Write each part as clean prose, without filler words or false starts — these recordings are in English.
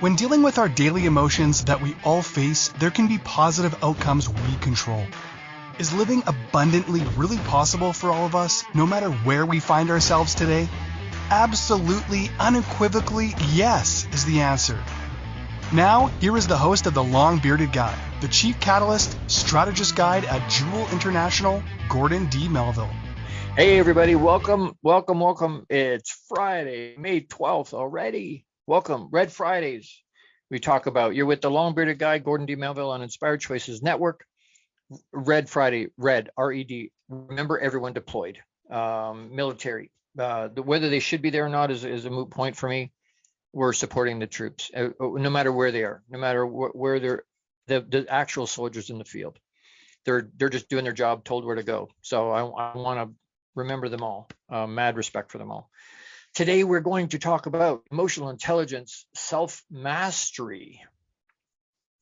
When dealing with our daily emotions that we all face, there can be positive outcomes we control. Is living abundantly really possible for all of us, no matter where we find ourselves today? Absolutely, unequivocally, yes is the answer. Now, here is the host of The Long Bearded Guy, the Chief Catalyst, Strategist Guide at Jewel International, Gordon D Melville. Hey everybody, welcome. It's Friday, May 12th already. Welcome, Red Fridays. We talk about, you're with The Long Bearded Guy, Gordon D Melville on Inspired Choices Network. Red Friday, red, R-E-D. Remember everyone deployed, military. Whether they should be there or not is a moot point for me. We're supporting the troops, no matter where they are, no matter where they're, the actual soldiers in the field. They're just doing their job, told where to go. So I want to remember them all, mad respect for them all. Today, we're going to talk about emotional intelligence, self-mastery.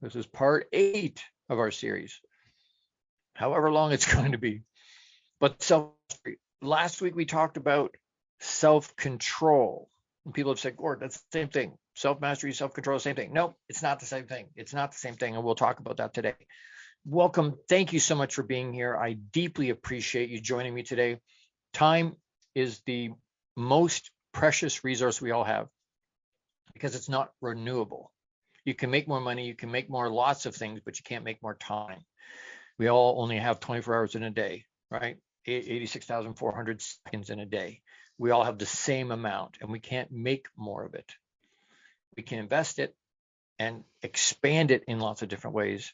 This is part 8 of our series, however long it's going to be. But self-mastery. Last week, we talked about self-control. People have said, Gord, that's the same thing. Self-mastery, self-control, same thing. Nope, it's not the same thing. It's not the same thing, and we'll talk about that today. Welcome. Thank you so much for being here. I deeply appreciate you joining me today. Time is the most precious resource we all have because it's not renewable. You can make more money, you can make more lots of things, but you can't make more time. We all only have 24 hours in a day, right? 86,400 seconds in a day. We all have the same amount and we can't make more of it. We can invest it and expand it in lots of different ways,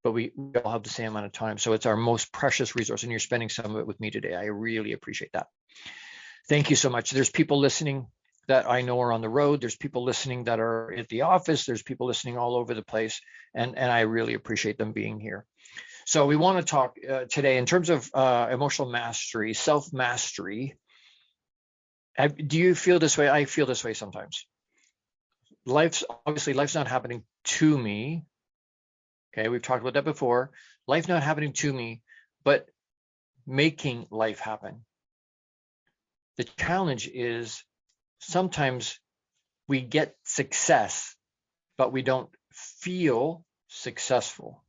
but we all have the same amount of time. So it's our most precious resource, and you're spending some of it with me today. I really appreciate that. Thank you so much. There's people listening that I know are on the road. There's people listening that are at the office. There's people listening all over the place, and I really appreciate them being here. So we want to talk today in terms of emotional mastery, self-mastery. Do you feel this way? I feel this way sometimes. Life's not happening to me. Okay, we've talked about that before. Life not happening to me, but making life happen. The challenge is sometimes we get success, but we don't feel successful.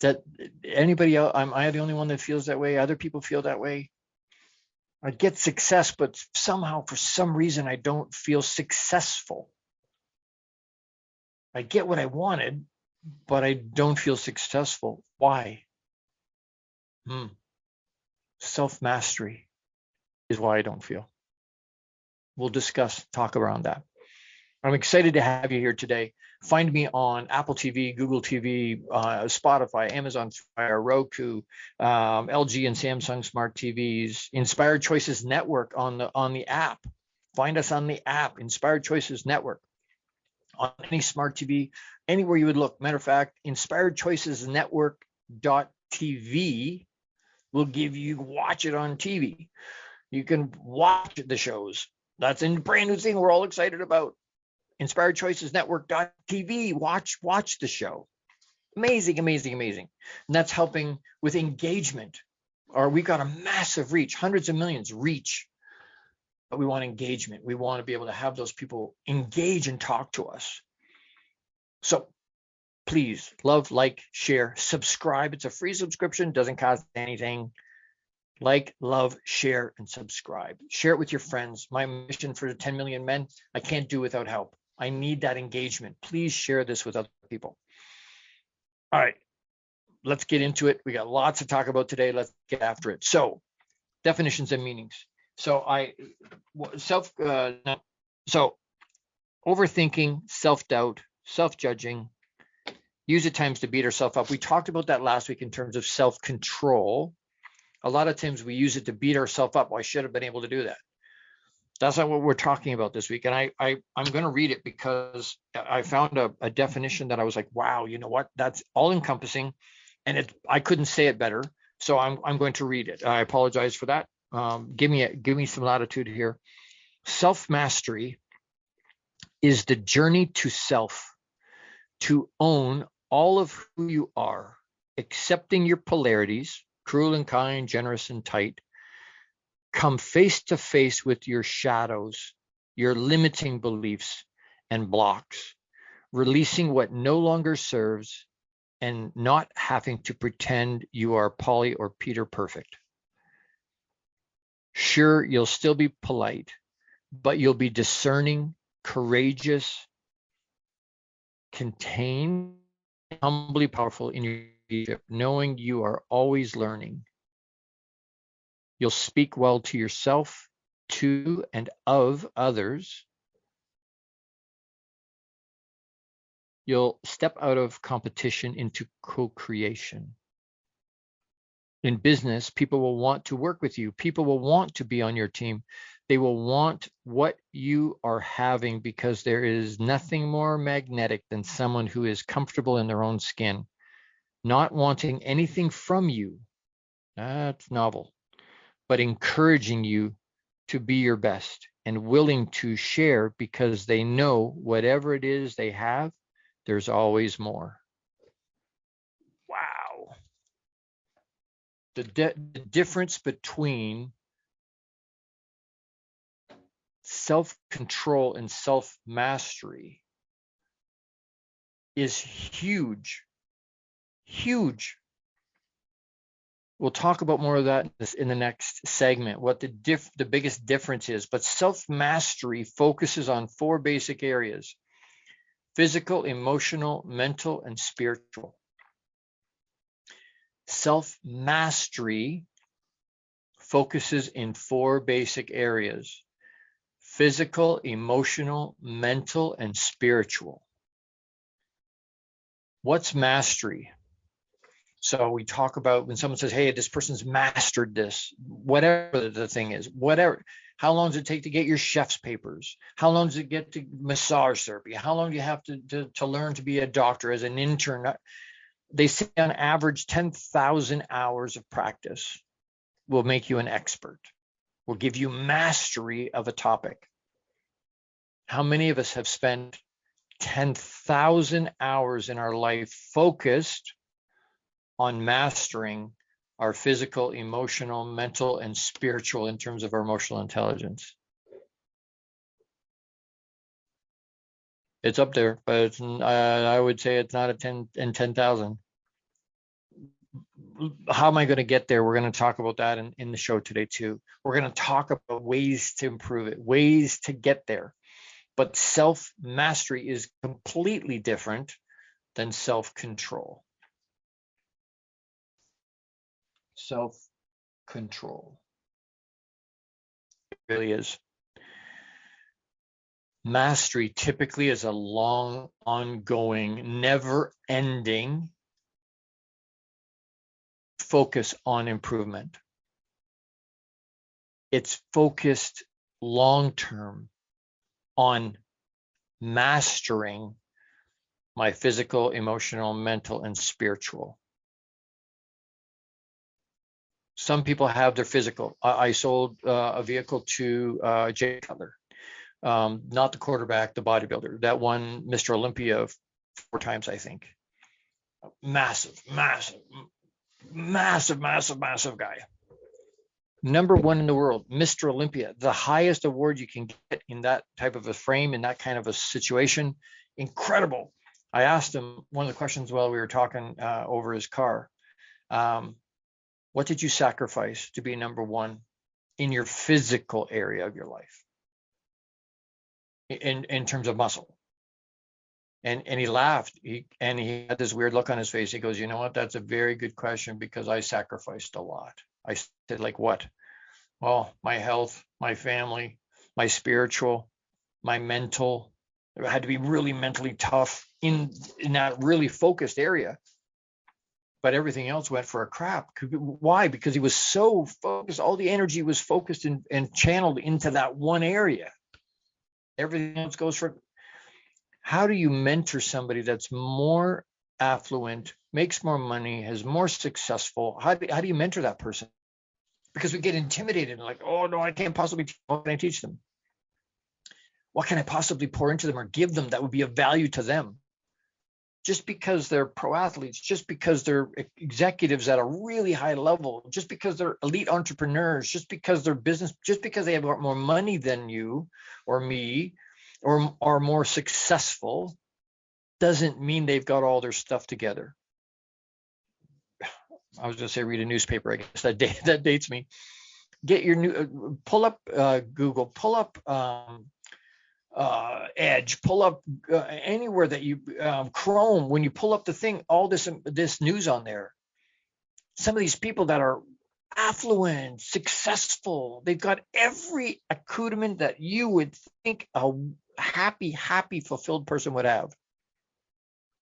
That anybody else? Am I the only one that feels that way? Other people feel that way? I get success, but somehow, for some reason, I don't feel successful. I get what I wanted, but I don't feel successful. Why? Self-mastery is why I don't feel. We'll talk around that. I'm excited to have you here today. Find me on Apple TV, Google TV, Spotify, Amazon Fire, Roku, LG and Samsung Smart TVs, Inspired Choices Network on the app. Find us on the app, Inspired Choices Network. On any smart TV, anywhere you would look. Matter of fact, inspiredchoicesnetwork.tv will give you watch it on TV. You can watch the shows. That's a brand new thing we're all excited about. Inspiredchoicesnetwork.tv. Watch the show. Amazing. And that's helping with engagement. We've got a massive reach, hundreds of millions reach. But we want engagement. We want to be able to have those people engage and talk to us. So please love, like, share, subscribe. It's a free subscription, doesn't cost anything. Like, love, share, and subscribe. Share it with your friends. My mission for the 10 million men, I can't do without help. I need that engagement. Please share this with other people. All right, let's get into it. We got lots to talk about today. Let's get after it. So, definitions and meanings. So overthinking, self-doubt, self-judging, use at times to beat ourselves up. We talked about that last week in terms of self-control. A lot of times we use it to beat ourselves up. Well, I should have been able to do that. That's not what we're talking about this week. And I'm going to read it because I found a definition that I was like, wow, you know what? That's all encompassing. And I couldn't say it better. So I'm going to read it. I apologize for that. Give me some latitude here. Self-mastery is the journey to self, to own all of who you are, accepting your polarities, cruel and kind, generous and tight. Come face to face with your shadows your limiting beliefs and blocks, releasing what no longer serves, and not having to pretend you are Polly or Peter perfect. Sure, you'll still be polite, but you'll be discerning, courageous, contained, humbly powerful in your leadership, knowing you are always learning. You'll speak well to yourself, to and of others. You'll step out of competition into co-creation. In business, people will want to work with you. People will want to be on your team. They will want what you are having because there is nothing more magnetic than someone who is comfortable in their own skin, not wanting anything from you. That's novel, but encouraging you to be your best and willing to share because they know whatever it is they have, there's always more. Wow. The difference between self-control and self-mastery is huge, huge. We'll talk about more of that in the next segment, what the biggest difference is. But self-mastery focuses on 4 basic areas: physical, emotional, mental, and spiritual. Self-mastery focuses in 4 basic areas: physical, emotional, mental, and spiritual. What's mastery? So we talk about when someone says, hey, this person's mastered this, whatever the thing is, whatever. How long does it take to get your chef's papers? How long does it get to massage therapy? How long do you have to learn to be a doctor as an intern? They say on average 10,000 hours of practice will make you an expert, will give you mastery of a topic. How many of us have spent 10,000 hours in our life focused on mastering our physical, emotional, mental, and spiritual in terms of our emotional intelligence? It's up there, but it's, I would say it's not a 10 and 10,000. How am I going to get there? We're going to talk about that in the show today too. We're going to talk about ways to improve it, ways to get there. But self-mastery is completely different than self-control. Self-control. It really is. Mastery typically is a long, ongoing, never-ending focus on improvement. It's focused long-term on mastering my physical, emotional, mental, and spiritual. Some people have their physical. I sold a vehicle to Jay Cutler, not the quarterback, the bodybuilder that won Mr. Olympia 4 times, I think. Massive, massive, massive, massive, massive guy. #1 in the world, Mr. Olympia, the highest award you can get in that type of a frame, in that kind of a situation. Incredible. I asked him one of the questions while we were talking over his car. What did you sacrifice to be #1 in your physical area of your life? In terms of muscle. And he laughed. He had this weird look on his face. He goes, you know what? That's a very good question because I sacrificed a lot. I said, like what? Well, my health, my family, my spiritual, my mental. I had to be really mentally tough in that really focused area. But everything else went for a crap. Why? Because he was so focused. All the energy was focused and channeled into that one area. Everything else goes for. How do you mentor somebody that's more affluent, makes more money, is more successful? How do you mentor that person? Because we get intimidated and like, oh no, I can't possibly. What can I teach them? What can I possibly pour into them or give them that would be of value to them? just because they're pro athletes, just because they're executives at a really high level, just because they're elite entrepreneurs, just because they're business, just because they have more money than you or me, or are more successful, doesn't mean they've got all their stuff together. I was going to say read a newspaper. I guess that dates me. Get your new pull up Google, pull up Edge, pull up anywhere that you Chrome. When you pull up the thing, all this news on there. Some of these people that are affluent, successful, they've got every accoutrement that you would think a happy, fulfilled person would have.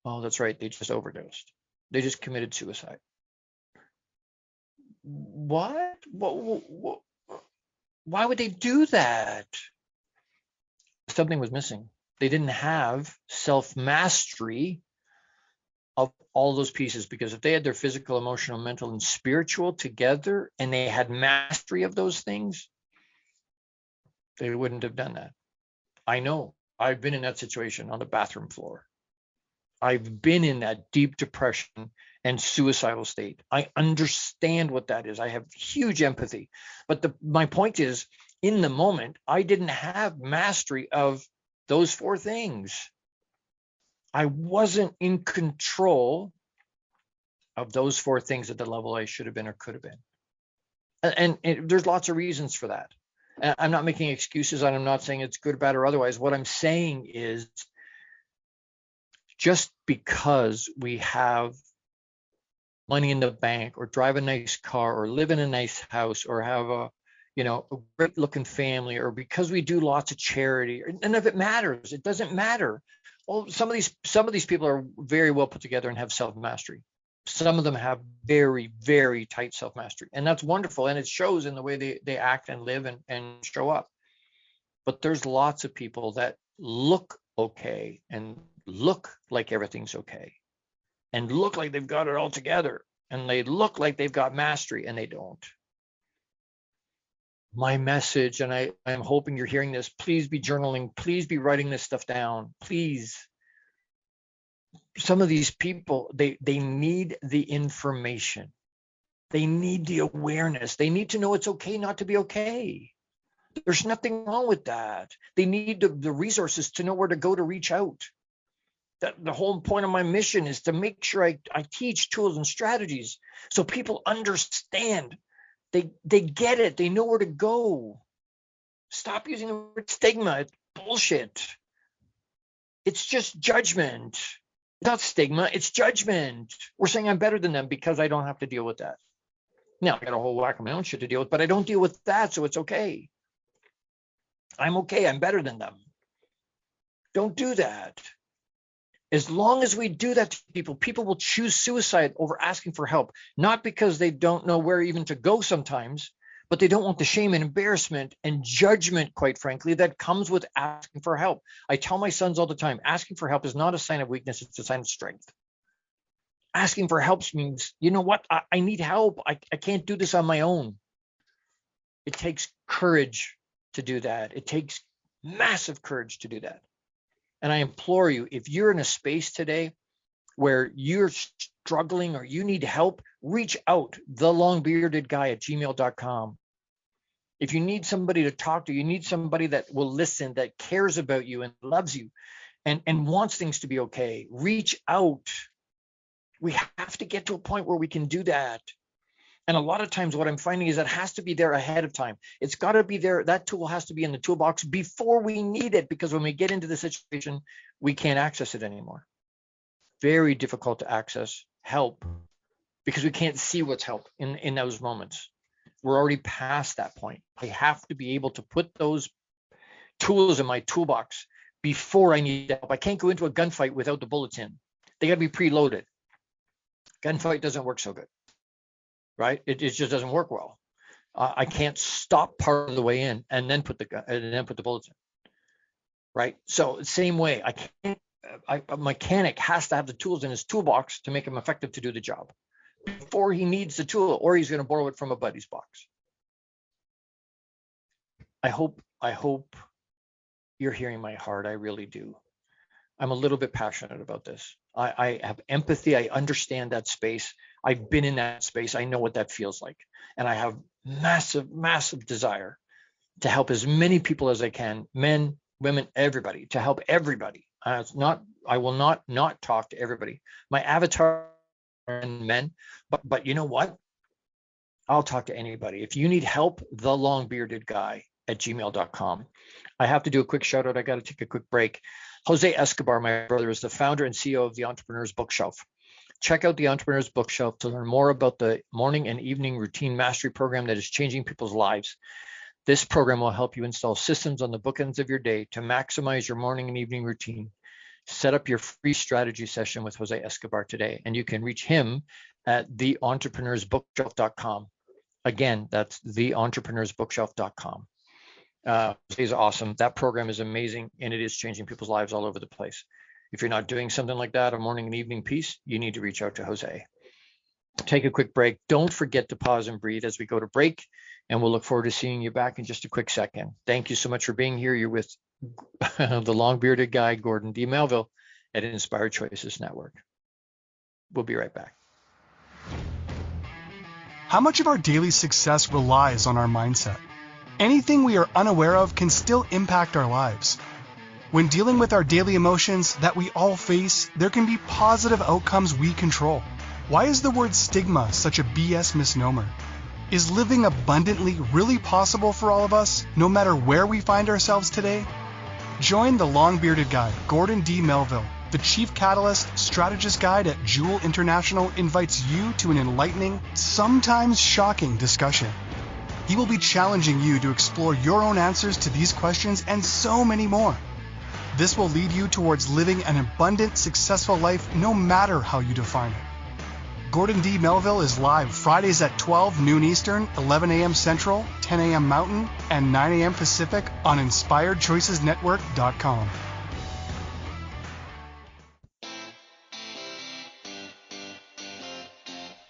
Oh, that's right. They just overdosed. They just committed suicide. What? Why would they do that? Something was missing. They didn't have self-mastery of all those pieces, because if they had their physical, emotional, mental, and spiritual together, and they had mastery of those things, they wouldn't have done that. I know. I've been in that situation on the bathroom floor. I've been in that deep depression and suicidal state. I understand what that is. I have huge empathy. But my point is, in the moment, I didn't have mastery of those four things. I wasn't in control of those four things at the level I should have been or could have been. And there's lots of reasons for that. And I'm not making excuses, and I'm not saying it's good, bad, or otherwise. What I'm saying is, just because we have money in the bank, or drive a nice car, or live in a nice house, or have a great looking family, or because we do lots of charity, none of it matters. It doesn't matter. Well, some of these people are very well put together and have self-mastery. Some of them have very, very tight self-mastery, and that's wonderful. And it shows in the way they act and live and show up. But there's lots of people that look okay and look like everything's okay and look like they've got it all together, and they look like they've got mastery, and they don't. My message, and I'm hoping you're hearing this, please be journaling, please be writing this stuff down, please. Some of these people, they need the information. They need the awareness. They need to know it's okay not to be okay. There's nothing wrong with that. They need the resources to know where to go to reach out. That the whole point of my mission is to make sure I teach tools and strategies so people understand. They get it. They know where to go. Stop using the word stigma. It's bullshit. It's just judgment. It's not stigma. It's judgment. We're saying I'm better than them because I don't have to deal with that. Now, I got a whole whack of my own shit to deal with, but I don't deal with that, so it's okay. I'm okay. I'm better than them. Don't do that. As long as we do that to people will choose suicide over asking for help, not because they don't know where even to go sometimes, but they don't want the shame and embarrassment and judgment, quite frankly, that comes with asking for help. I tell my sons all the time, asking for help is not a sign of weakness, it's a sign of strength. Asking for help means, you know what, I need help. I can't do this on my own. It takes courage to do that. It takes massive courage to do that. And I implore you, if you're in a space today where you're struggling or you need help, reach out, thelongbeardedguy@gmail.com. If you need somebody to talk to, you need somebody that will listen, that cares about you and loves you and wants things to be okay, reach out. We have to get to a point where we can do that. And a lot of times what I'm finding is that has to be there ahead of time. It's got to be there. That tool has to be in the toolbox before we need it, because when we get into the situation, we can't access it anymore. Very difficult to access help because we can't see what's help in those moments. We're already past that point. I have to be able to put those tools in my toolbox before I need help. I can't go into a gunfight without the bullets in. They got to be preloaded. Gunfight doesn't work so good. Right? It just doesn't work well. I can't stop part of the way in and then put the bullets in. Right? So same way, a mechanic has to have the tools in his toolbox to make him effective to do the job before he needs the tool, or he's going to borrow it from a buddy's box. I hope you're hearing my heart. I really do. I'm a little bit passionate about this. I have empathy. I understand that space. I've been in that space. I know what that feels like. And I have massive, massive desire to help as many people as I can, men, women, everybody, to help everybody. I will not talk to everybody. My avatar and men, but you know what? I'll talk to anybody. If you need help, thelongbeardedguy@gmail.com. I have to do a quick shout out. I got to take a quick break. Jose Escobar, my brother, is the founder and CEO of the Entrepreneur's Bookshelf. Check out the Entrepreneur's Bookshelf to learn more about the morning and evening routine mastery program that is changing people's lives. This program will help you install systems on the bookends of your day to maximize your morning and evening routine. Set up your free strategy session with Jose Escobar today, and you can reach him at theentrepreneur'sbookshelf.com. Again, that's theentrepreneur'sbookshelf.com. He's awesome. That program is amazing, and it is changing people's lives all over the place. If you're not doing something like that, a morning and evening piece, you need to reach out to Jose. Take a quick break. Don't forget to pause and breathe as we go to break, and we'll look forward to seeing you back in just a quick second. Thank you so much for being here. You're with the long-bearded guy, Gordon D. Melville at Inspired Choices Network. We'll be right back. How much of our daily success relies on our mindset? Anything we are unaware of can still impact our lives. When dealing with our daily emotions that we all face, there can be positive outcomes we control. Why is the word stigma such a BS misnomer? Is living abundantly really possible for all of us, no matter where we find ourselves today? Join the long-bearded guy, Gordon D. Melville. The Chief Catalyst Strategist Guide at Jewel International invites you to an enlightening, sometimes shocking discussion. He will be challenging you to explore your own answers to these questions and so many more. This will lead you towards living an abundant, successful life no matter how you define it. Gordon D. Melville is live Fridays at 12 noon Eastern, 11 a.m. Central, 10 a.m. Mountain, and 9 a.m. Pacific on InspiredChoicesNetwork.com.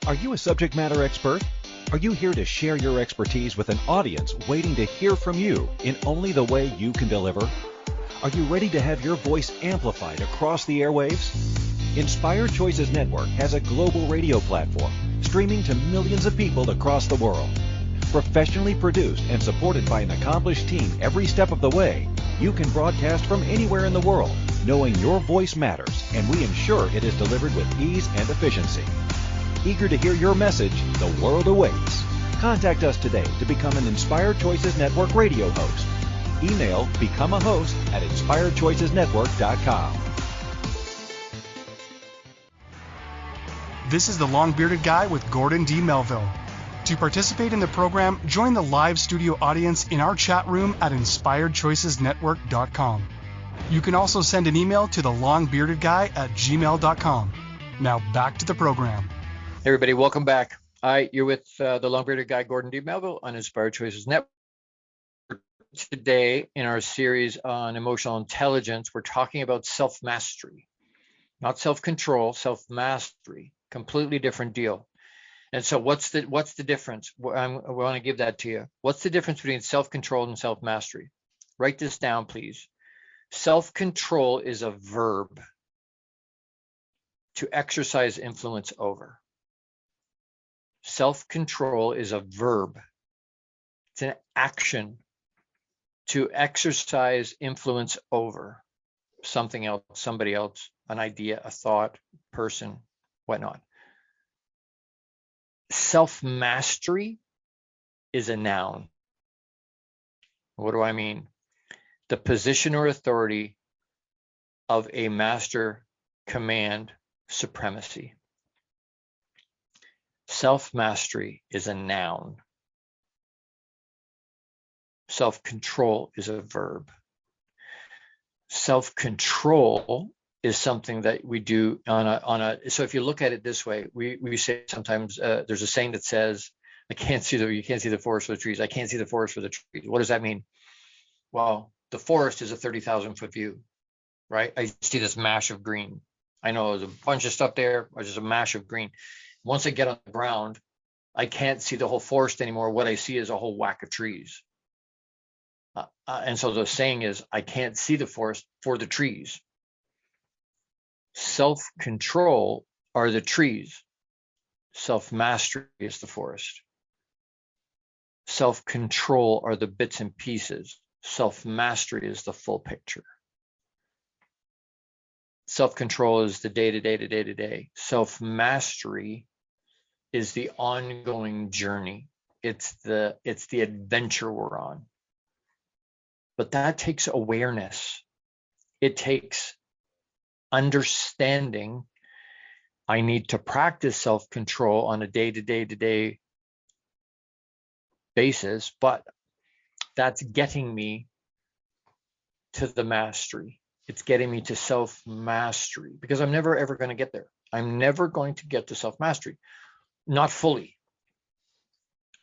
Are you a subject matter expert? Are you here to share your expertise with an audience waiting to hear from you in only the way you can deliver? Are you ready to have your voice amplified across the airwaves? Inspired Choices Network has a global radio platform streaming to millions of people across the world. Professionally produced and supported by an accomplished team every step of the way, you can broadcast from anywhere in the world, knowing your voice matters, and we ensure it is delivered with ease and efficiency. Eager to hear your message, the world awaits. Contact us today to become an Inspired Choices Network radio host. Email become a host at inspiredchoicesnetwork.com. This is the Long-Bearded Guy with Gordon D. Melville. To participate in the program, join the live studio audience in our chat room at inspiredchoicesnetwork.com. You can also send an email to thelongbeardedguy@gmail.com. Now back to the program. Hey everybody, welcome back. You're with the long-bearded guy, Gordon D. Melville on Inspired Choices Network. Today, in our series on emotional intelligence, we're talking about self-mastery, not self-control, self-mastery. Completely different deal. And so, what's the difference? I want to give that to you. What's the difference between self-control and self-mastery? Write this down, please. Self-control is a verb to exercise influence over. Self-control is a verb. It's an action to exercise influence over something else, somebody else, an idea, a thought, person, whatnot. Self-mastery is a noun. What do I mean? The position or authority of a master, command, supremacy. Self-mastery is a noun. Self-control is a verb. Self-control is something that we do so if you look at it this way, we say sometimes there's a saying that says, you can't see the forest for the trees. I can't see the forest for the trees. What does that mean? Well, the forest is a 30,000 foot view, right? I see this mash of green. I know there's a bunch of stuff there, or just a mash of green. Once I get on the ground, I can't see the whole forest anymore. What I see is a whole whack of trees. And so the saying is, I can't see the forest for the trees. Self-control are the trees. Self-mastery is the forest. Self-control are the bits and pieces. Self-mastery is the full picture. Self-control is the day-to-day. Self-mastery is the ongoing journey. It's the adventure we're on. But that takes awareness. It takes understanding. I need to practice self-control on a day-to-day basis, but that's getting me to the mastery. It's getting me to self-mastery, because I'm never ever going to get there. I'm never going to get to self-mastery. Not fully.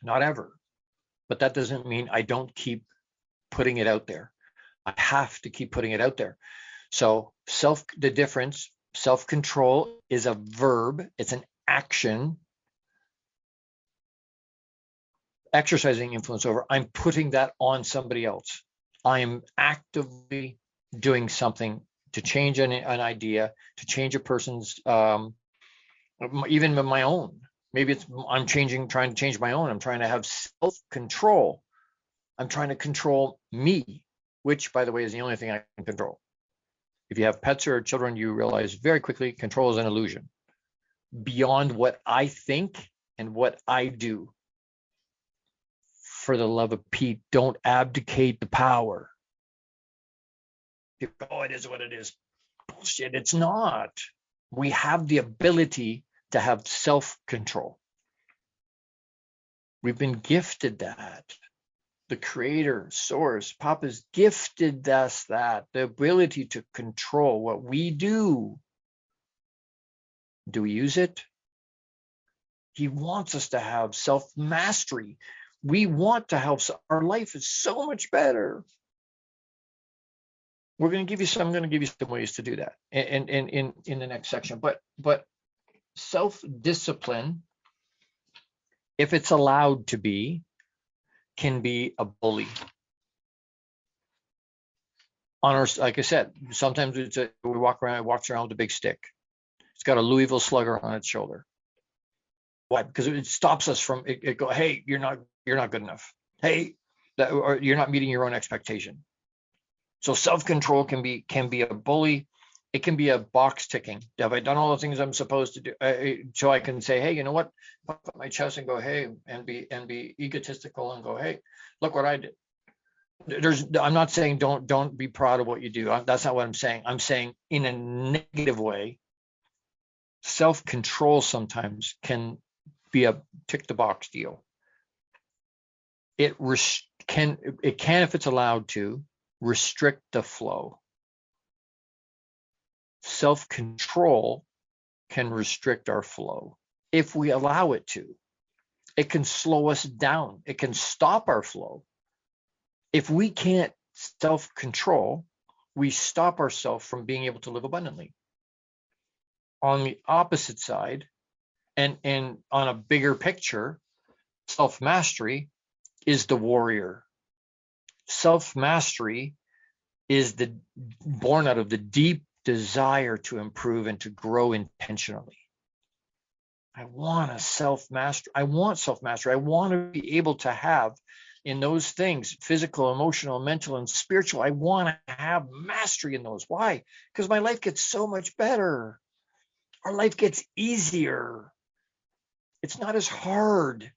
Not ever. But that doesn't mean I don't keep putting it out there. I have to keep putting it out there. So the difference, self-control is a verb. It's an action. Exercising influence over, I'm putting that on somebody else. I'm actively doing something to change an idea, to change a person's, even my own. Maybe I'm trying to change my own. I'm trying to have self-control. I'm trying to control me, which, by the way, is the only thing I can control. If you have pets or children, you realize very quickly control is an illusion beyond what I think and what I do. For the love of Pete, don't abdicate the power. Oh, it is what it is. Bullshit, it's not. We have the ability to have self-control. We've been gifted that. The creator, source, Papa's gifted us that, the ability to control what we do. Do we use it? He wants us to have self-mastery. We want to help. Our life is so much better. I'm going to give you some ways to do that in the next section. But self-discipline, if it's allowed to be, can be a bully. Like I said, sometimes we walk around with a big stick. It's got a Louisville Slugger on its shoulder. Why? Because it stops us from it go, hey, you're not good enough. Hey, or you're not meeting your own expectation. So self-control can be a bully. It can be a box ticking. Have I done all the things I'm supposed to do? So I can say, hey, you know what? Puff up my chest and go, hey, and be egotistical and go, hey, look what I did. I'm not saying don't be proud of what you do. That's not what I'm saying. I'm saying in a negative way, self-control sometimes can be a tick the box deal. It can, if it's allowed to, restrict the flow. Self-control can restrict our flow if we allow it to. It can slow us down. It can stop our flow. If we can't self-control, we stop ourselves from being able to live abundantly. On the opposite side, and on a bigger picture, self-mastery is the warrior. Self-mastery is born out of the deep desire to improve and to grow intentionally. I want self-mastery. I want to be able to have in those things, physical, emotional, mental, and spiritual. I want to have mastery in those. Why? Because my life gets so much better. Our life gets easier. It's not as hard.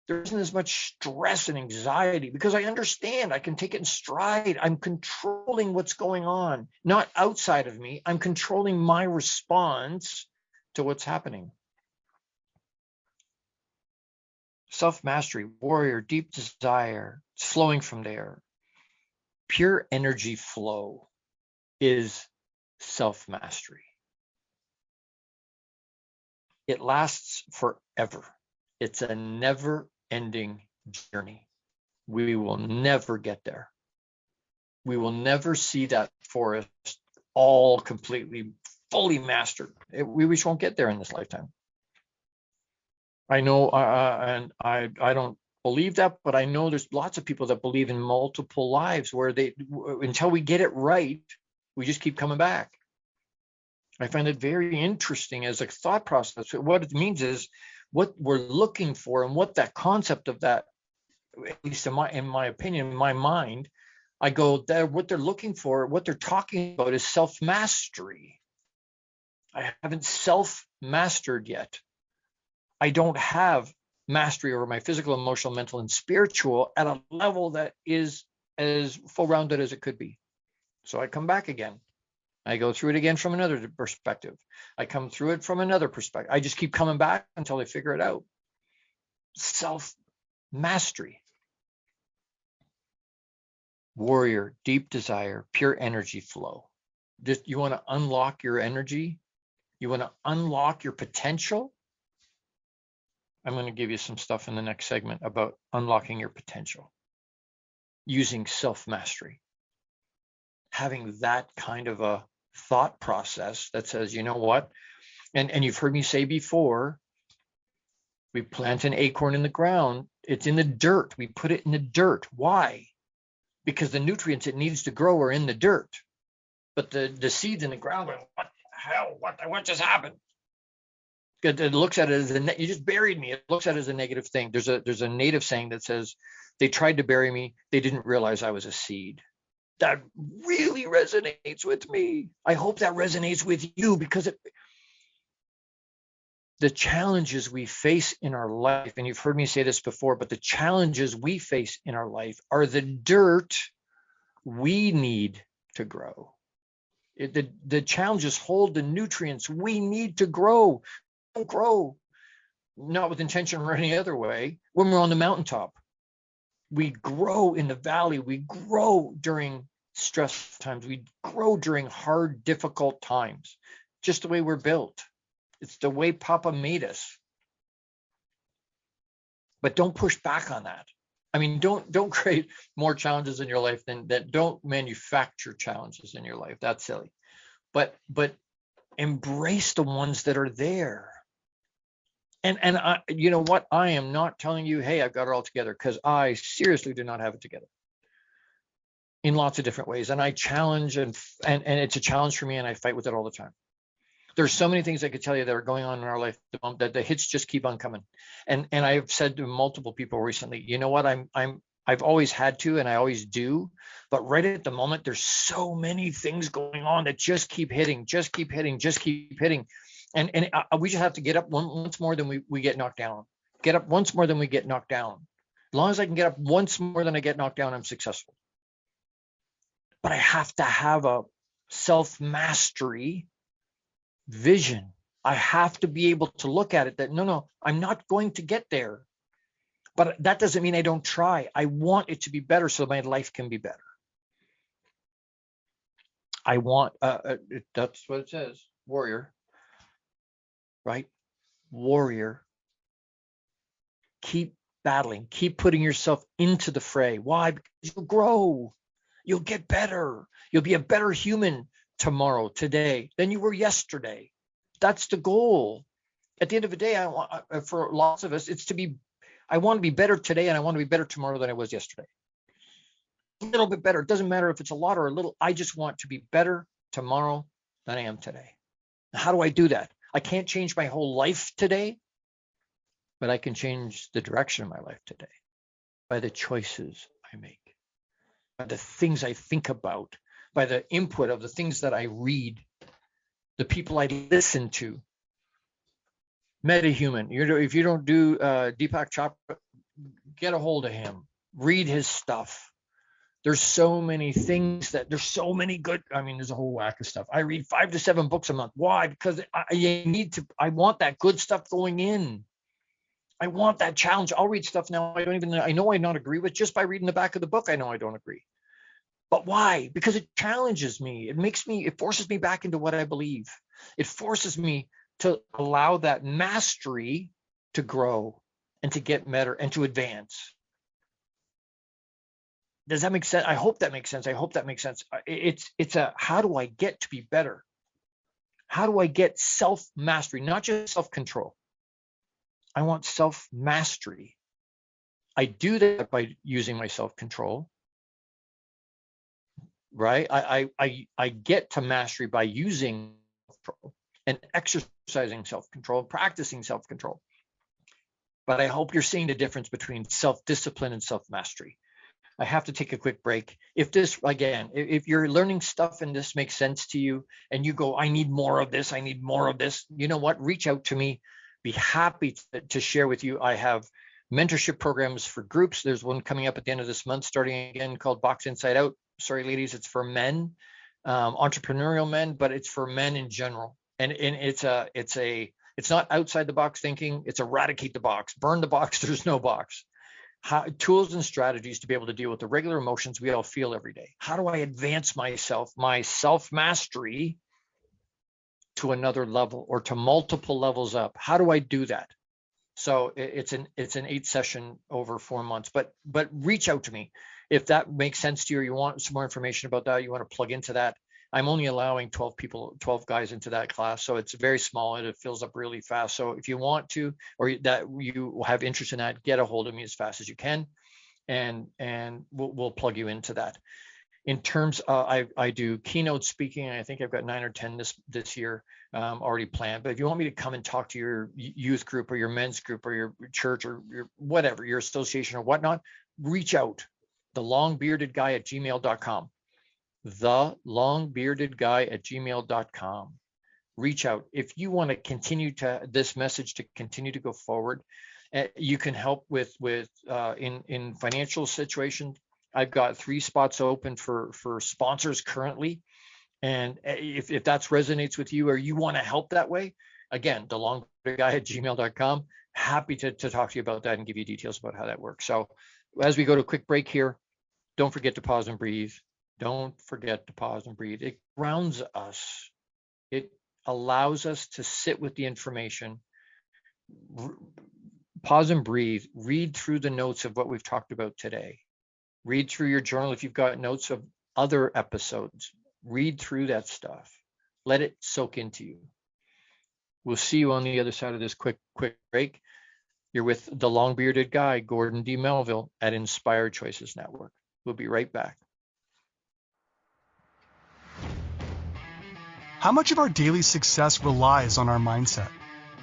There isn't as much stress and anxiety because I understand. I can take it in stride. I'm controlling what's going on, not outside of me. I'm controlling my response to what's happening. Self-mastery, warrior, deep desire, it's flowing from there. Pure energy flow is self-mastery. It lasts forever. It's a never-ending journey. We will never get there. We will never see that forest all completely, fully mastered. We just won't get there in this lifetime. I know, and I don't believe that, but I know there's lots of people that believe in multiple lives where until we get it right, we just keep coming back. I find it very interesting as a thought process. What it means is what we're looking for, and what that concept of that, at least in my opinion, in my mind, I go there, what they're looking for, what they're talking about is self-mastery. I haven't self-mastered yet. I don't have mastery over my physical, emotional, mental, and spiritual at a level that is as full-rounded as it could be. So I come back again. I go through it again from another perspective. I come through it from another perspective. I just keep coming back until I figure it out. Self-mastery. Warrior, deep desire, pure energy flow. Just, you want to unlock your energy? You want to unlock your potential? I'm going to give you some stuff in the next segment about unlocking your potential using self-mastery. Having that kind of a thought process that says, you know what? And you've heard me say before, we plant an acorn in the ground. It's in the dirt. We put it in the dirt. Why? Because the nutrients it needs to grow are in the dirt. But the seeds in the ground, what the hell? What just happened? It looks at it as you just buried me. It looks at it as a negative thing. There's a native saying that says, they tried to bury me. They didn't realize I was a seed. That really resonates with me. I hope that resonates with you, because the challenges we face in our life, and you've heard me say this before, but the challenges we face in our life are the dirt we need to grow. The challenges hold the nutrients we need to grow. Don't grow, not with intention or any other way, when we're on the mountaintop. We grow in the valley. We grow during stress times. We grow during hard, difficult times. Just the way we're built. It's the way Papa made us. But don't push back on that. I mean, don't create more challenges in your life than that. Don't manufacture challenges in your life. That's silly. But embrace the ones that are there. And I, you know what? I am not telling you, hey, I've got it all together, because I seriously do not have it together in lots of different ways. And I challenge, and it's a challenge for me, and I fight with it all the time. There's so many things I could tell you that are going on in our life that the hits just keep on coming. And I've said to multiple people recently, you know what? I've always had to, and I always do, but right at the moment, there's so many things going on that just keep hitting. And we just have to get up once more than we get knocked down. Get up once more than we get knocked down. As long as I can get up once more than I get knocked down, I'm successful. But I have to have a self-mastery vision. I have to be able to look at it that, no, I'm not going to get there. But that doesn't mean I don't try. I want it to be better so my life can be better. I want, that's what it says, warrior. Right? Warrior. Keep battling. Keep putting yourself into the fray. Why? Because you'll grow. You'll get better. You'll be a better human tomorrow, today, than you were yesterday. That's the goal. At the end of the day, I want, for lots of us, I want to be better today, and I want to be better tomorrow than I was yesterday. A little bit better. It doesn't matter if it's a lot or a little. I just want to be better tomorrow than I am today. How do I do that? I can't change my whole life today, but I can change the direction of my life today by the choices I make, by the things I think about, by the input of the things that I read, the people I listen to. MetaHuman. If you don't do Deepak Chopra, get a hold of him. Read his stuff. There's so many things there's so many good. I mean, there's a whole whack of stuff. I read 5 to 7 books a month. Why? Because I want that good stuff going in. I want that challenge. I'll read stuff now I know I not agree with. Just by reading the back of the book, I know I don't agree. But why? Because it challenges me. It forces me back into what I believe. It forces me to allow that mastery to grow and to get better and to advance. Does that make sense? I hope that makes sense. It's a, how do I get to be better? How do I get self-mastery, not just self-control? I want self-mastery. I do that by using my self-control, right? I get to mastery by using self-control and exercising self-control, practicing self-control. But I hope you're seeing the difference between self-discipline and self-mastery. I have to take a quick break. If this, again, if you're learning stuff and this makes sense to you and you go, I need more of this, I need more of this, you know what? Reach out to me. Be happy to share with you. I have mentorship programs for groups. There's one coming up at the end of this month, starting again, called Box Inside Out. Sorry, ladies, it's for men, entrepreneurial men, but it's for men in general. And it's not outside the box thinking. It's eradicate the box, burn the box. There's no box. Tools and strategies to be able to deal with the regular emotions we all feel every day. How do I advance myself, my self-mastery to another level or to multiple levels up? How do I do that? So it's an 8-session over 4 months, but reach out to me if that makes sense to you, or you want some more information about that, you want to plug into that. I'm only allowing 12 guys into that class. So it's very small and it fills up really fast. So if you want to, or that you have interest in that, get a hold of me as fast as you can. And we'll plug you into that. In terms of, I do keynote speaking. I think I've got 9 or 10 this year already planned. But if you want me to come and talk to your youth group or your men's group or your church or your whatever, your association or whatnot, reach out. thelongbeardedguy@gmail.com. thelongbeardedguy@gmail.com. Reach out. If you want to continue this message to continue to go forward, you can help with in financial situations. I've got 3 spots open for sponsors currently. And if that resonates with you or you want to help that way, again, thelongbeardedguy@gmail.com. Happy to talk to you about that and give you details about how that works. So as we go to a quick break here, don't forget to pause and breathe. Don't forget to pause and breathe. It grounds us. It allows us to sit with the information, pause and breathe, read through the notes of what we've talked about today. Read through your journal. If you've got notes of other episodes, read through that stuff. Let it soak into you. We'll see you on the other side of this quick break. You're with the long-bearded guy, Gordon D. Melville at Inspired Choices Network. We'll be right back. How much of our daily success relies on our mindset?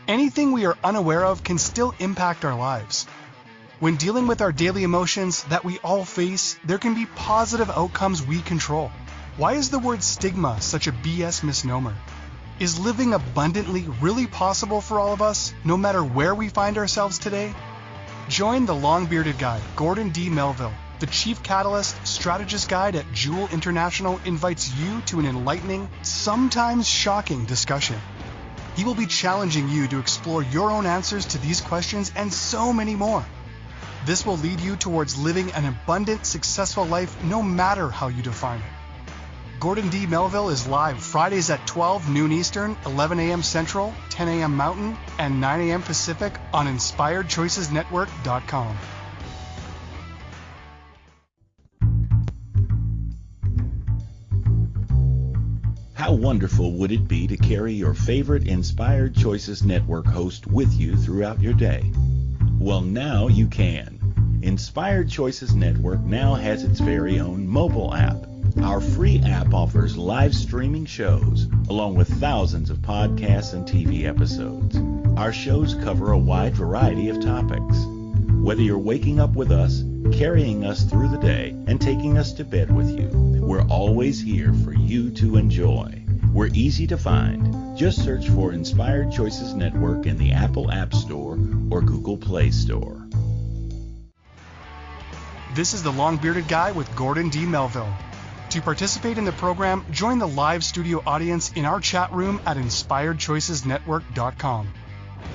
Anything we are unaware of can still impact our lives. When dealing with our daily emotions that we all face, there can be positive outcomes we control. Why is the word stigma such a BS misnomer? Is living abundantly really possible for all of us, no matter where we find ourselves today? Join the long-bearded guy, Gordon D. Melville. The Chief Catalyst Strategist Guide at Jewel International invites you to an enlightening, sometimes shocking discussion. He will be challenging you to explore your own answers to these questions and so many more. This will lead you towards living an abundant, successful life no matter how you define it. Gordon D. Melville is live Fridays at 12 noon Eastern, 11 a.m. Central, 10 a.m. Mountain, and 9 a.m. Pacific on InspiredChoicesNetwork.com. How wonderful would it be to carry your favorite Inspired Choices Network host with you throughout your day? Well, now you can. Inspired Choices Network now has its very own mobile app. Our free app offers live streaming shows, along with thousands of podcasts and TV episodes. Our shows cover a wide variety of topics. Whether you're waking up with us, carrying us through the day, and taking us to bed with you, we're always here for you to enjoy. We're easy to find. Just search for Inspired Choices Network in the Apple App Store or Google Play Store. This is the long-bearded guy with Gordon D. Melville. To participate in the program, join the live studio audience in our chat room at InspiredChoicesNetwork.com.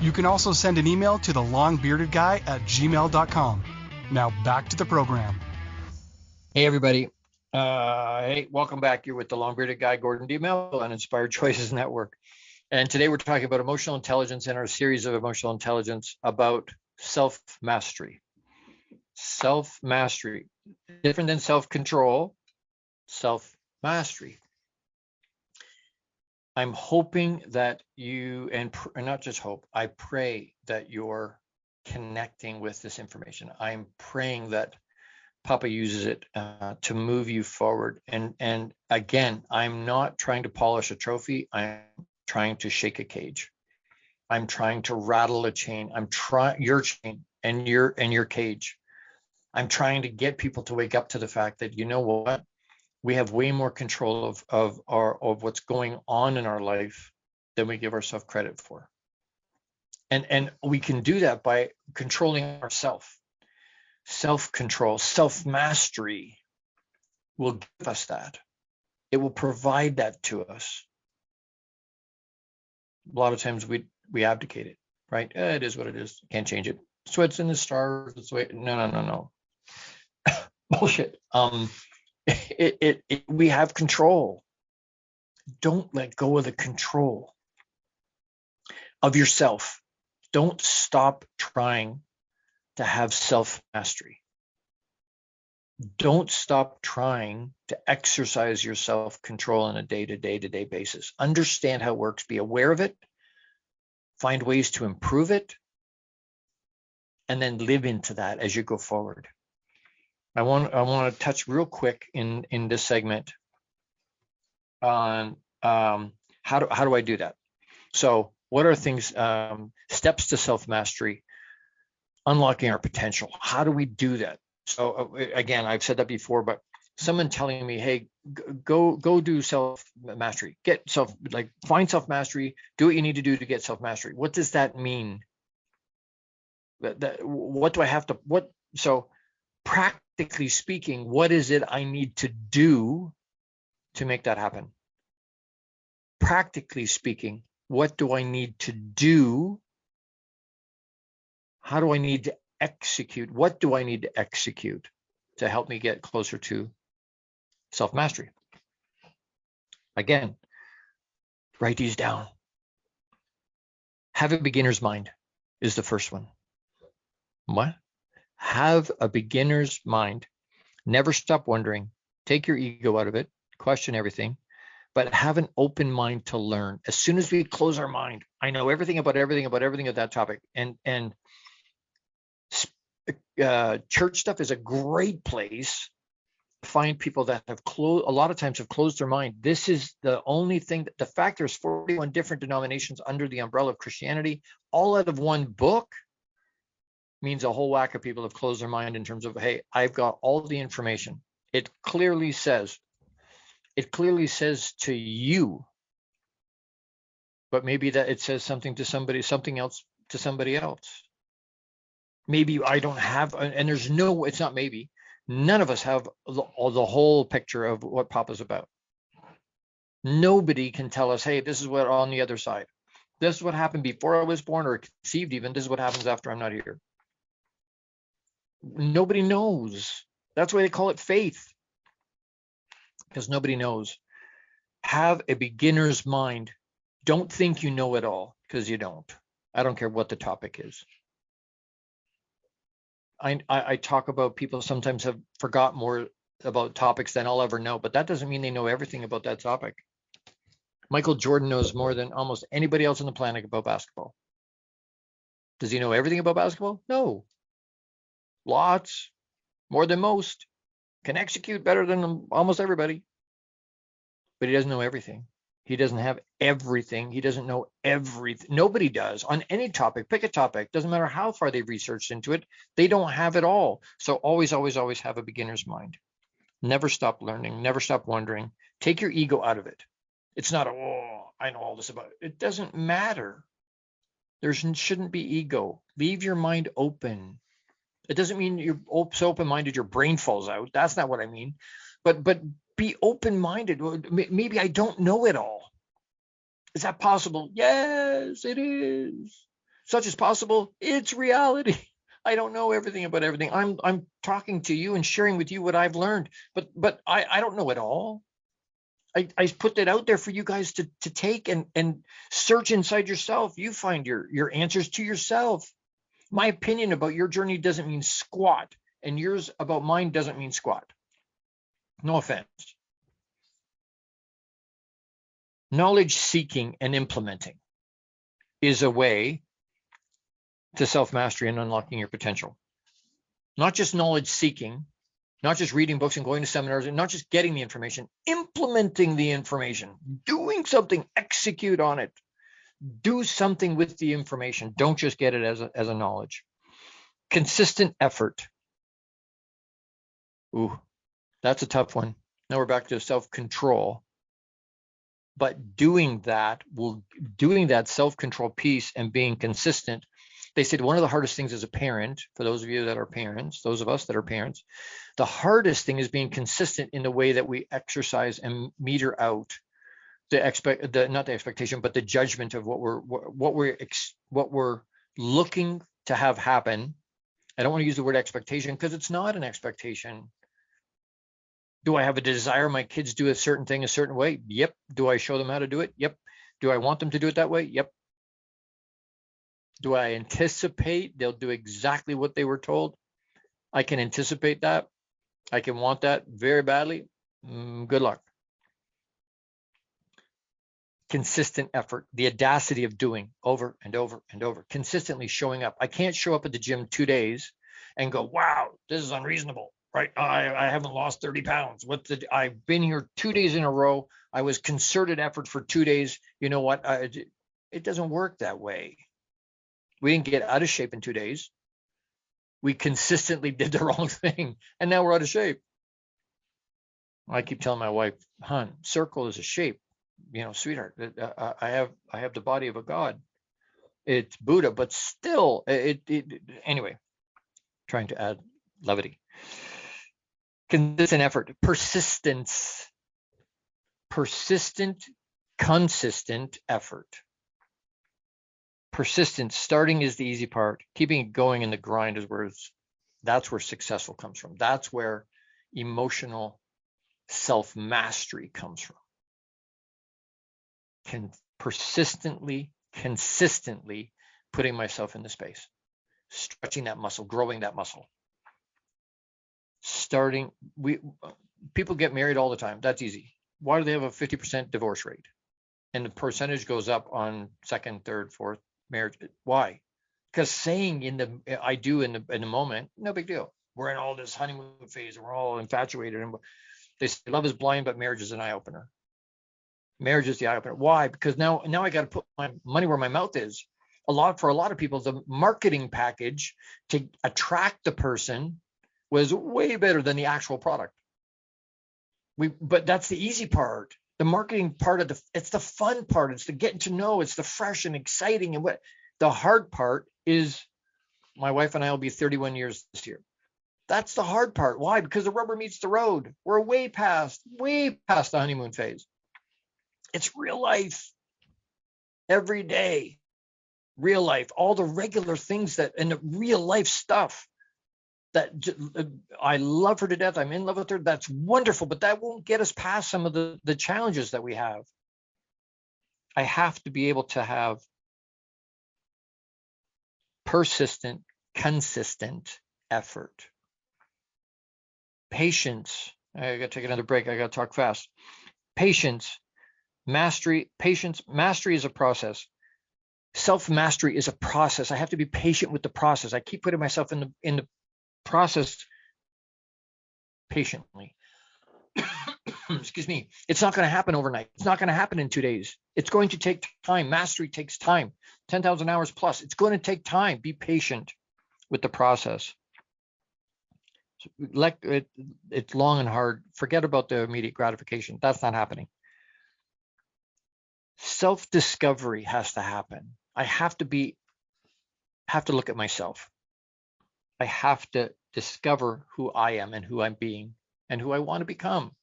You can also send an email to thelongbeardedguy@gmail.com. Now back to the program. Hey, everybody. Hey, welcome back. You're with the long-bearded guy, Gordon D. Melville on Inspired Choices Network. And today we're talking about emotional intelligence in our series of emotional intelligence about self-mastery. Self-mastery, different than self-control, self-mastery. I'm hoping that you, and not just hope, I pray that you're connecting with this information. I'm praying that Papa uses it to move you forward. And again, I'm not trying to polish a trophy. I'm trying to shake a cage. I'm trying to rattle a chain. I'm trying your chain and your cage. I'm trying to get people to wake up to the fact that, you know what, we have way more control of what's going on in our life than we give ourselves credit for. And we can do that by controlling ourselves. Self-control, self-mastery will give us that. It will provide that to us. A lot of times we abdicate it, right? It is what it is. Can't change it. So it's in the stars. It's the way. No. Bullshit. We have control. Don't let go of the control of yourself. Don't stop trying to have self-mastery. Don't stop trying to exercise your self-control on a day-to-day basis. Understand how it works. Be aware of it. Find ways to improve it. And then live into that as you go forward. I want to touch real quick in this segment on how do I do that? So what are things, steps to self-mastery, unlocking our potential? How do we do that? So again, I've said that before, but someone telling me, hey, go do self-mastery, find self-mastery, do what you need to do to get self-mastery. What does that mean? What do I have to, so practically speaking, what is it I need to do to make that happen? Practically speaking, what do I need to do? How do I need to execute? What do I need to execute to help me get closer to self-mastery? Again, write these down. Have a beginner's mind is the first one. What? Have a beginner's mind. Never stop wondering. Take your ego out of it. Question everything. But have an open mind to learn. As soon as we close our mind, I know everything of that topic. And church stuff is a great place to find people that have a lot of times have closed their mind. This is the only thing the fact there's 41 different denominations under the umbrella of Christianity, all out of one book, means a whole whack of people have closed their mind in terms of, hey, I've got all the information. It clearly says to you, but maybe that it says something else to somebody else. Maybe I don't have, and it's not maybe, none of us have the whole picture of what Papa's about. Nobody can tell us, hey, this is what on the other side. This is what happened before I was born or conceived even. This is what happens after I'm not here. Nobody knows. That's why they call it faith. Because nobody knows. Have a beginner's mind. Don't think you know it all, because you don't. I don't care what the topic is. I talk about people sometimes have forgot more about topics than I'll ever know, but that doesn't mean they know everything about that topic. Michael Jordan knows more than almost anybody else on the planet about basketball. Does he know everything about basketball? No. Lots, more than most, can execute better than almost everybody, but he doesn't know everything. He doesn't have everything. He doesn't know everything. Nobody does on any topic. Pick a topic. Doesn't matter how far they've researched into it. They don't have it all. So always have a beginner's mind. Never stop learning. Never stop wondering. Take your ego out of it. It's not, I know all this about it. It doesn't matter. There shouldn't be ego. Leave your mind open. It doesn't mean you're so open-minded your brain falls out. That's not what I mean. But be open-minded. Maybe I don't know it all. Is that possible? Yes, it is. Such as possible. It's reality. I don't know everything about everything. I'm talking to you and sharing with you what I've learned. But I don't know it all. I put that out there for you guys to take and search inside yourself. You find your answers to yourself. My opinion about your journey doesn't mean squat, and yours about mine doesn't mean squat. No offense. Knowledge seeking and implementing is a way to self-mastery and unlocking your potential. Not just knowledge seeking, not just reading books and going to seminars, and not just getting the information, implementing implementing the information, doing something, execute on it, do something with the information. Don't just get it as a knowledge. Consistent effort. Ooh, that's a tough one. Now we're back to self-control. But doing that self-control piece and being consistent, they said one of the hardest things as a parent, for those of you that are parents, those of us that are parents, the hardest thing is being consistent in the way that we exercise and meter out not the expectation, but the judgment of what we're looking to have happen. I don't want to use the word expectation because it's not an expectation. Do I have a desire my kids do a certain thing a certain way? Yep. Do I show them how to do it? Yep. Do I want them to do it that way? Yep. Do I anticipate they'll do exactly what they were told? I can anticipate that. I can want that very badly. Good luck. Consistent effort, the audacity of doing over and over and over, consistently showing up. I can't show up at the gym 2 days and go, wow, this is unreasonable, right? I haven't lost 30 pounds. I've been here 2 days in a row. I was concerted effort for 2 days. You know what? It doesn't work that way. We didn't get out of shape in 2 days. We consistently did the wrong thing, and now we're out of shape. I keep telling my wife, hon, circle is a shape. You know, sweetheart, I have the body of a god. It's Buddha, but still, anyway, trying to add levity. Consistent effort, persistence, persistent, consistent effort. Persistence, starting is the easy part. Keeping it going in the grind is that's where successful comes from. That's where emotional self-mastery comes from. Consistently putting myself in the space, stretching that muscle, growing that muscle. People get married all the time. That's easy. Why do they have a 50% divorce rate? And the percentage goes up on second, third, fourth marriage. Why? Because saying I do in the moment, no big deal. We're in all this honeymoon phase and we're all infatuated. And they say love is blind, but marriage is an eye opener. Marriage is the eye opener. Why? Because now I got to put my money where my mouth is. For a lot of people, the marketing package to attract the person was way better than the actual product. But that's the easy part. The marketing part it's the fun part. It's the getting to know. It's the fresh and exciting. And the hard part is, my wife and I will be 31 years this year. That's the hard part. Why? Because the rubber meets the road. We're way past the honeymoon phase. It's real life, every day, real life, all the regular things and the real life stuff that I love her to death. I'm in love with her. That's wonderful, but that won't get us past some of the challenges that we have. I have to be able to have persistent, consistent effort. Patience. I got to take another break. I got to talk fast. Patience. Mastery is a process. Self-mastery is a process. I have to be patient with the process. I keep putting myself in the process patiently. Excuse me. It's not going to happen overnight. It's not going to happen in 2 days. It's going to take time. Mastery takes time. 10,000 hours plus. It's going to take time. Be patient with the process. It's long and hard. Forget about the immediate gratification. That's not happening. Self-discovery has to happen. I have to look at myself. I have to discover who I am and who I'm being and who I want to become.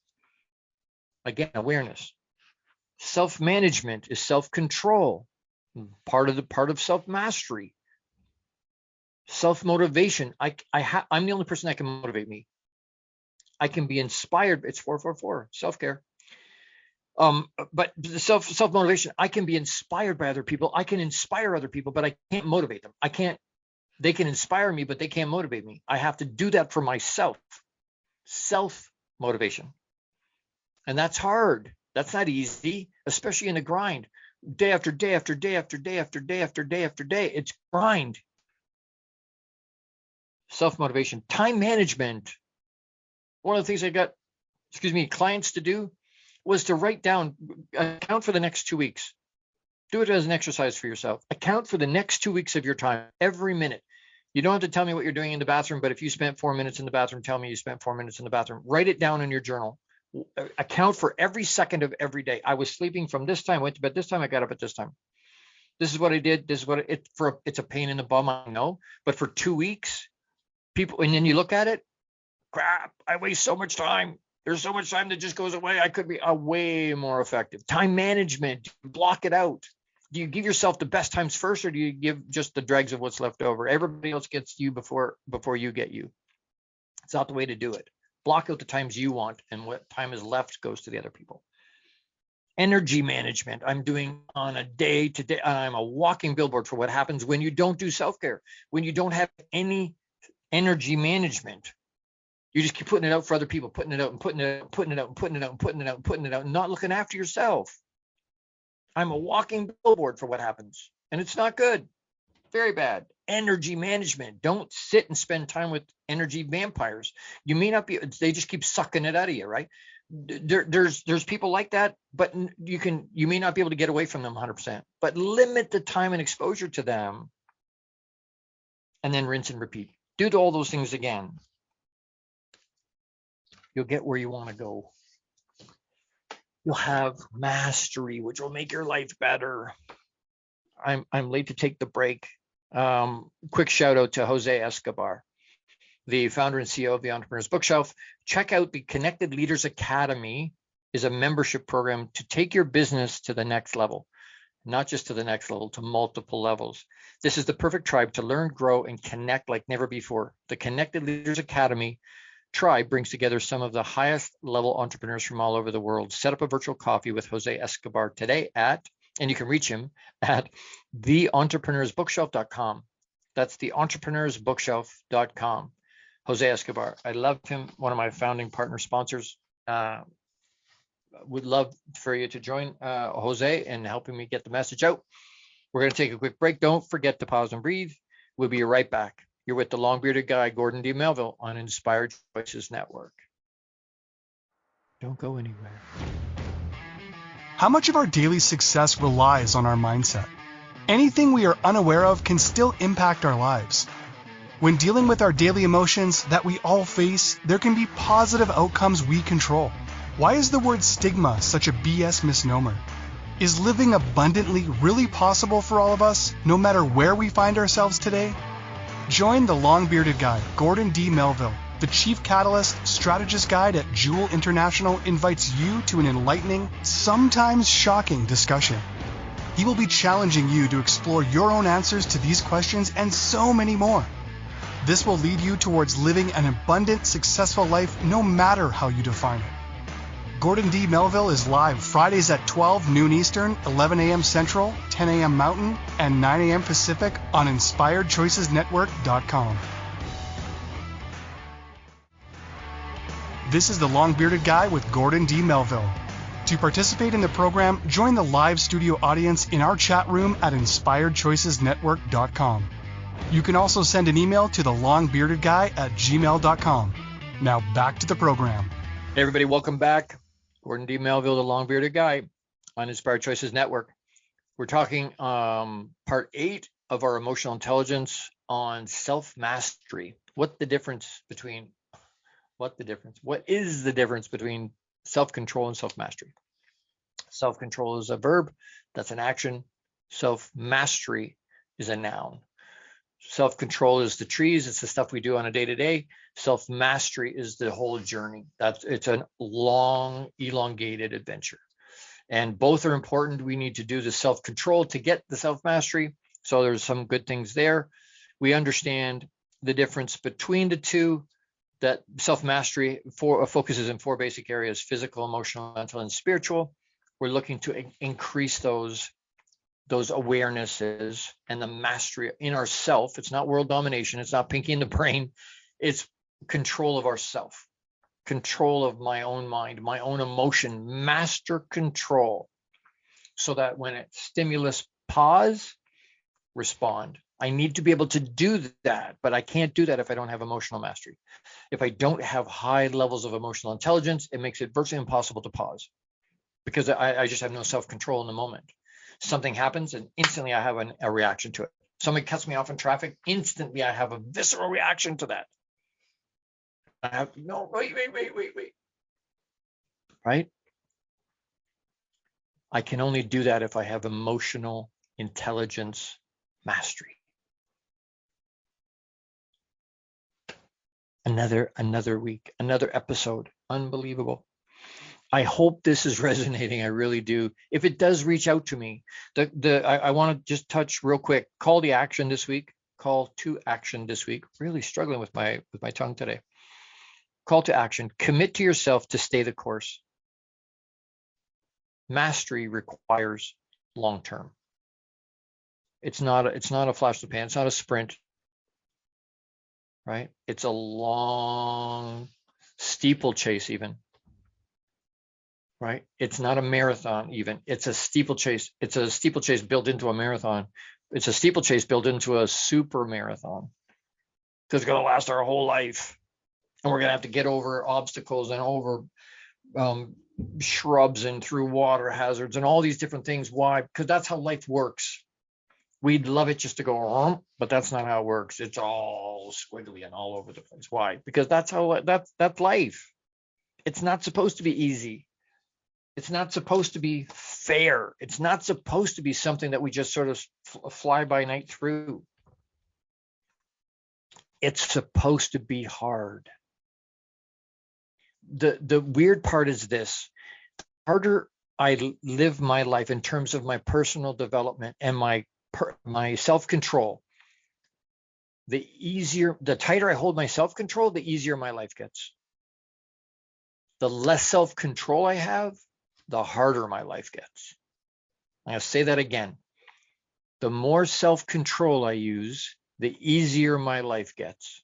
Again, awareness. Self-management is self-control. Part of self-mastery. Self-motivation. I'm the only person that can motivate me. I can be inspired. It's 444, self-care. But the self-motivation, I can be inspired by other people. I can inspire other people, but I can't motivate them. They can inspire me, but they can't motivate me. I have to do that for myself. Self-motivation. And that's hard. That's not easy, especially in the grind. Day after day after day after day after day after day after day. It's grind. Self-motivation. Time management. One of the things I got, clients to do was to write down, account for the next 2 weeks. Do it as an exercise for yourself. Account for the next 2 weeks of your time, every minute. You don't have to tell me what you're doing in the bathroom, but if you spent 4 minutes in the bathroom, tell me you spent 4 minutes in the bathroom. Write it down in your journal. Account for every second of every day. I was sleeping from this time, went to bed this time, I got up at this time. This is what I did. This is what it's a pain in the bum, I know, but for 2 weeks, people, and then you look at it, crap, I waste so much time. There's so much time that just goes away. I could be way more effective. Time management, block it out. Do you give yourself the best times first, or do you give just the dregs of what's left over? Everybody else gets you before you get you. It's not the way to do it. Block out the times you want, and what time is left goes to the other people. Energy management, I'm doing on a day-to-day. I'm a walking billboard for what happens when you don't do self-care, when you don't have any energy management. You just keep putting it out for other people, putting it out and putting it out and putting it out and putting it out and putting it out and putting it out, and not looking after yourself. I'm a walking billboard for what happens, and it's not good. Very bad. Energy management. Don't sit and spend time with energy vampires. You may not be, they just keep sucking it out of you, right? There's people like that, but you may not be able to get away from them 100%, but limit the time and exposure to them, and then rinse and repeat. Do all those things again. You'll get where you want to go. You'll have mastery, which will make your life better. I'm late to take the break. Quick shout out to Jose Escobar, the founder and CEO of the Entrepreneur's Bookshelf. Check out the Connected Leaders Academy. Is a membership program to take your business to the next level, not just to the next level, to multiple levels. This is the perfect tribe to learn, grow, and connect like never before. The Connected Leaders Academy tribe brings together some of the highest level entrepreneurs from all over the world. Set up a virtual coffee with Jose Escobar today and you can reach him at theentrepreneursbookshelf.com. That's theentrepreneursbookshelf.com. Jose Escobar. I love him, one of my founding partner sponsors. Would love for you to join Jose in helping me get the message out. We're going to take a quick break. Don't forget to pause and breathe. We'll be right back. You're with the long-bearded guy, Gordon D Melville, on Inspired Choices Network. Don't go anywhere. How much of our daily success relies on our mindset? Anything we are unaware of can still impact our lives. When dealing with our daily emotions that we all face, there can be positive outcomes we control. Why is the word stigma such a BS misnomer? Is living abundantly really possible for all of us, no matter where we find ourselves today? Join the long-bearded guy, Gordon D Melville. The Chief Catalyst Strategist Guide at Jewel International invites you to an enlightening, sometimes shocking discussion. He will be challenging you to explore your own answers to these questions and so many more. This will lead you towards living an abundant, successful life no matter how you define it. Gordon D. Melville is live Fridays at 12 noon Eastern, 11 a.m. Central, 10 a.m. Mountain, and 9 a.m. Pacific on InspiredChoicesNetwork.com. This is the Long-Bearded Guy with Gordon D. Melville. To participate in the program, join the live studio audience in our chat room at InspiredChoicesNetwork.com. You can also send an email to thelongbeardedguy@gmail.com. Now back to the program. Hey everybody, welcome back. Gordon D. Melville, the long-bearded guy on Inspired Choices Network. We're talking part 8 of our emotional intelligence on self-mastery. What is the difference between self-control and self-mastery? Self-control is a verb, that's an action. Self-mastery is a noun. Self-control is the trees, it's the stuff we do on a day-to-day. Self-mastery is the whole journey. It's a long, elongated adventure. And both are important. We need to do the self-control to get the self-mastery. So there's some good things there. We understand the difference between the two, that self-mastery focuses in 4 basic areas: physical, emotional, mental, and spiritual. We're looking to increase those awarenesses and the mastery in ourself. It's not world domination. It's not pinky in the brain. It's control of ourself, control of my own mind, my own emotion, master control, so that when it's stimulus, pause, respond. I need to be able to do that, but I can't do that if I don't have emotional mastery. If I don't have high levels of emotional intelligence, it makes it virtually impossible to pause. because I just have no self-control in the moment. Something happens and instantly I have a reaction to it. Somebody cuts me off in traffic, instantly I have a visceral reaction to that. I have, no, wait. Right? I can only do that if I have emotional intelligence mastery. Another week, another episode. Unbelievable. I hope this is resonating. I really do. If it does, reach out to me. I want to just touch real quick. Call to action this week. Call to action this week. Really struggling with my tongue today. Call to action. Commit to yourself to stay the course. Mastery requires long term. It's not a flash in the pan. It's not a sprint. Right? It's a long steeplechase even. Right? It's not a marathon even. It's a steeplechase. It's a steeplechase built into a marathon. It's a steeplechase built into a super marathon. Because it's going to last our whole life. And we're going to have to get over obstacles and over shrubs and through water hazards and all these different things. Why? Because that's how life works. We'd love it just to go, but that's not how it works. It's all squiggly and all over the place. Why? Because that's life. It's not supposed to be easy. It's not supposed to be fair. It's not supposed to be something that we just sort of fly by night through. It's supposed to be hard. The weird part is this: the harder I live my life in terms of my personal development and my self-control, the tighter I hold my self-control, the easier my life gets. The less self-control I have, the harder my life gets. I'm going to say that again. The more self-control I use, the easier my life gets.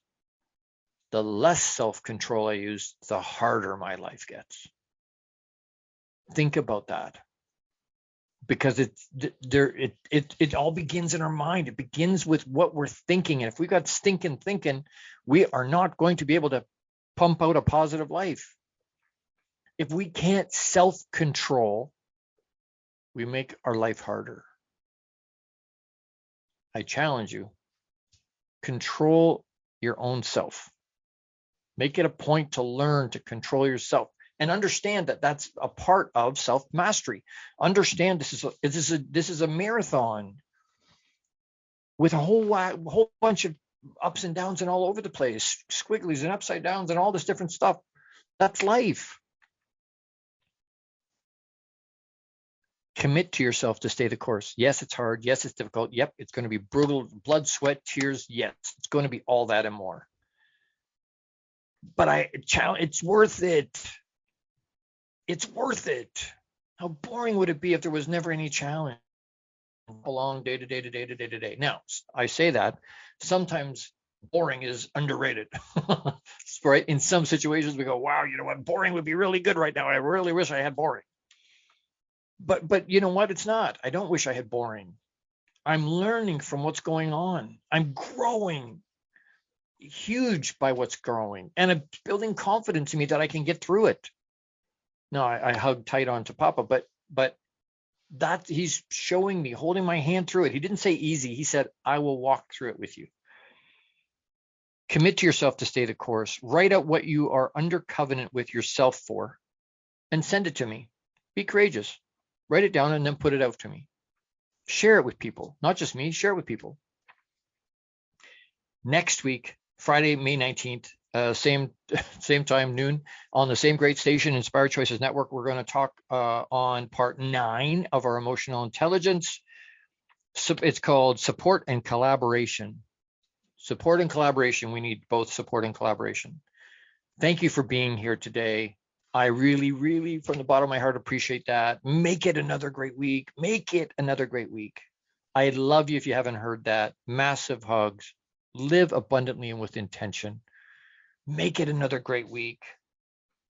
The less self-control I use, the harder my life gets. Think about that. Because it all begins in our mind. It begins with what we're thinking. And if we've got stinking thinking, we are not going to be able to pump out a positive life. If we can't self-control, we make our life harder. I challenge you. Control your own self. Make it a point to learn to control yourself. And understand that that's a part of self-mastery. Understand this is a marathon with a whole bunch of ups and downs and all over the place, squigglies and upside downs and all this different stuff. That's life. Commit to yourself to stay the course. Yes, it's hard. Yes, it's difficult. Yep, it's going to be brutal. Blood, sweat, tears. Yes, it's going to be all that and more. But it's worth it. It's worth it. How boring would it be if there was never any challenge along day to day? Now, I say that sometimes boring is underrated, right? In some situations we go, wow, you know what? Boring would be really good right now. I really wish I had boring. But you know what? It's not. I don't wish I had boring. I'm learning from what's going on. I'm growing huge by what's growing, and it's building confidence in me that I can get through it. No, I hug tight onto Papa, but that he's showing me, holding my hand through it. He didn't say easy. He said, I will walk through it with you. Commit to yourself to stay the course. Write out what you are under covenant with yourself for and send it to me. Be courageous. Write it down and then put it out to me. Share it with people, not just me, share it with people. Next week, Friday, May 19th, same time, noon, on the same great station, Inspired Choices Network. We're going to talk on part 9 of our emotional intelligence. It's called support and collaboration. Support and collaboration. We need both support and collaboration. Thank you for being here today. I really, really, from the bottom of my heart, appreciate that. Make it another great week. Make it another great week. I love you if you haven't heard that. Massive hugs. Live abundantly and with intention. Make it another great week.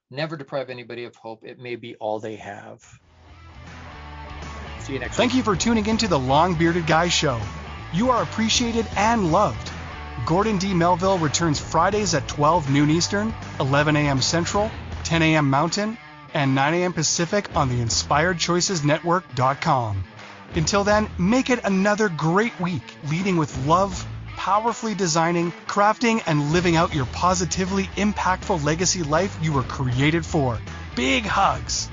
Never deprive anybody of hope. It may be all they have. See you next week. Thank you for tuning into the Long Bearded Guy Show. You are appreciated and loved. Gordon D. Melville returns Fridays at 12 noon Eastern, 11 a.m. Central, 10 a.m. Mountain, and 9 a.m. Pacific on the InspiredChoicesNetwork.com. Until then, make it another great week, leading with love, powerfully designing, crafting, and living out your positively impactful legacy life you were created for. Big hugs.